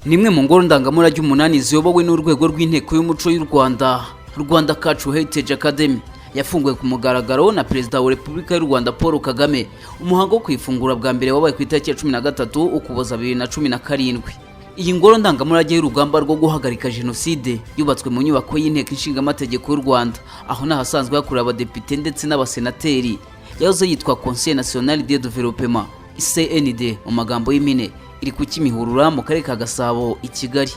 nimwe mu ngoro ndangamurage umunani ziyobowe n'urwego rw'inteko y'umuco y'u Rwanda Cultural Heritage Academy yafunguwe ku mugaragaro na Perezida wa Repubulika y'u Rwanda Paul Kagame. Umuhango wo kwifungura bwa mbere wabaye ku itariki ya 13 Ukuboza 2017. Iyi ngoro ndangamurage y'urugamba rwo guhagarika jenoside yubatswe mu nyubako y'inteko ishingamategeko y'u Rwanda, aho nahasanzwe hakurira abadepite ndetse n'abasenateri. Yahoze yitwa Conseil National de Développement CND mu magambo y'impine, iri ku Kimihurura mu karere ka Gasabo i Kigali.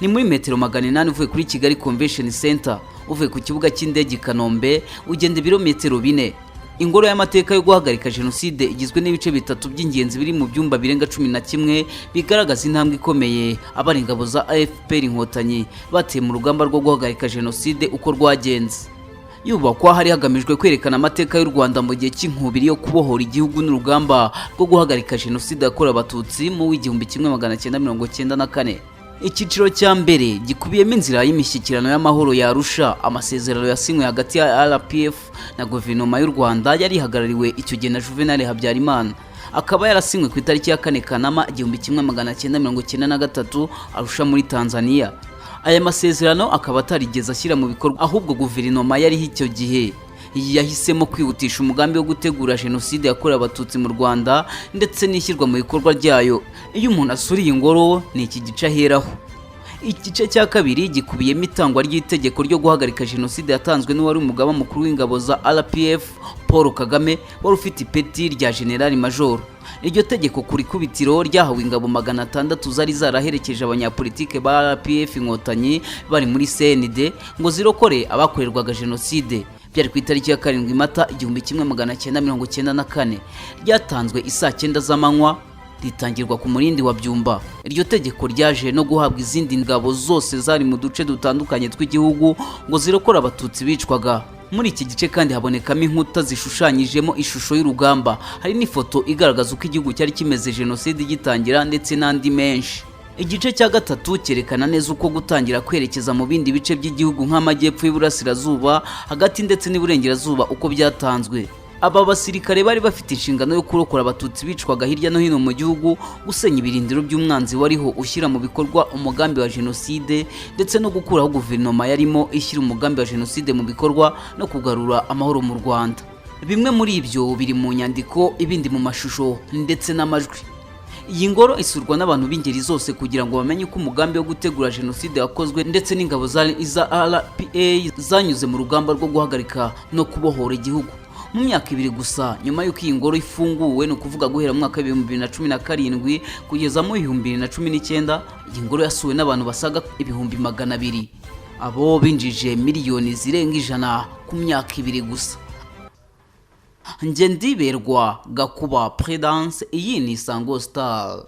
Ni muri metero 800 uvuye kuri Kigali Convention Center, uvuye ku kibuga cy'indege Kanombe ugenda ibirometero 4. Ingoro y'amateka yo guhagarika jenoside igizwe n'ibice bitatu by'ingenzi biri mu byumba birenga 11 bigaragaza intambwe ikomeye abari ingabo za AFPR Inkotanyi bateye mu rugamba rwo guhagarika jenoside uko rwagenze. Yubakwa hari hagamijwe kwerekana amateka y'u Rwanda mu gihe cy'inkubiri yo kubohora igihugu n'urugamba rwo guhagarika jenoside yakorewe abatutsi mu 1994. Icyiciro cya mbere gikubiyemo inzira y'imishyikirano y'amahoro ya Arusha, amasezerano yasinywe hagati ya RPF na guverinoma y'u Rwanda yari ihagarariwe icyo gihe na Juvenal Habyarimana. Akaba yarasinywe ku itariki ya 4 Kanama 1993 Arusha muri Tanzania. Aya masezerano akaba atarigeze ashyira mu bikorwa, ahubwo guverinoma yari icyo gihe yahisemo kwihutisha umugambi wo gutegura jenoside yakorewe abatutsi mu Rwanda ndetse n'ishyirwa mu bikorwa ryayo. Iyo umuntu asuriye ingoro ni iki gice aheraho. Igice cya kabiri gikubiyemo itangwa ry'itegeko ryo guhagarika jenoside yatanzwe n'uwari umugaba mukuru w'ingabo za RPF Paul Kagame, wari ufite ipeti rya General Major. Iryo tegeko kuri kubitiro ryahawe ingabo 600 zari zaraherekeje abanyapolitike ba RPF Inkotanyi bari muri CND ngo zirokore abakorerwaga jenoside. Byari ku itariki ya 7 Mata 1994. Ryatanzwe isaa 9 z'amanywa, ritangirwa ku murindi wa Byumba. Iryo tegeko ryaje no guhabwa izindi ngabo zose zari mu duce dutandukanye tw'igihugu ngo zirokora abatutsi bicwaga. Muri iki gice kandi habonekamo inkuta zishushanyijemo ishusho y'urugamba, hari n'ifoto igaragaza uko igihugu cyari kimeze jenoside igitangira ndetse n'andi menshi. Igice cya gatatu cyerekana neza uko gutangira kwerekeza mu bindi bice by'igihugu nk'amajyepfo y'Iburasirazuba, hagati ndetse n'Iburengerazuba uko byatanzwe. Aba basirikare bari bafite inshingano yo kurokora abatutsi bicwaga hirya no hino mu gihugu, gusenya ibirindiro by'umwanzi wariho ushyira mu bikorwa umugambi wa jenoside ndetse no gukuraho guverinoma yarimo ishyira umugambi wa jenoside mu bikorwa no kugarura amahoro mu Rwanda. Bimwe muri ibyo biri mu nyandiko, ibindi mu mashusho ndetse n'amajwi. Iyi ngoro isurwa n'abantu b'ingeri zose kugira ngo bamenye uko umugambi wo gutegura jenoside yakozwe ndetse n'ingabo za RPA zanyuze mu rugamba rwo guhagarika no kubohora igihugu. Mu myaka 2 gusa nyuma y'uko iyi ngoro ifunguwe, no kuvuga guhera mu mwaka 2017 kugeza mu 2019, iyi ngoro yasuwe n'abantu basaga 200,000. Abo binjije miliyoni zirenga 100 ku myaka 2 gusa. Nge Ndiberwa Gakuba Prudence, iyi ni Isango Star.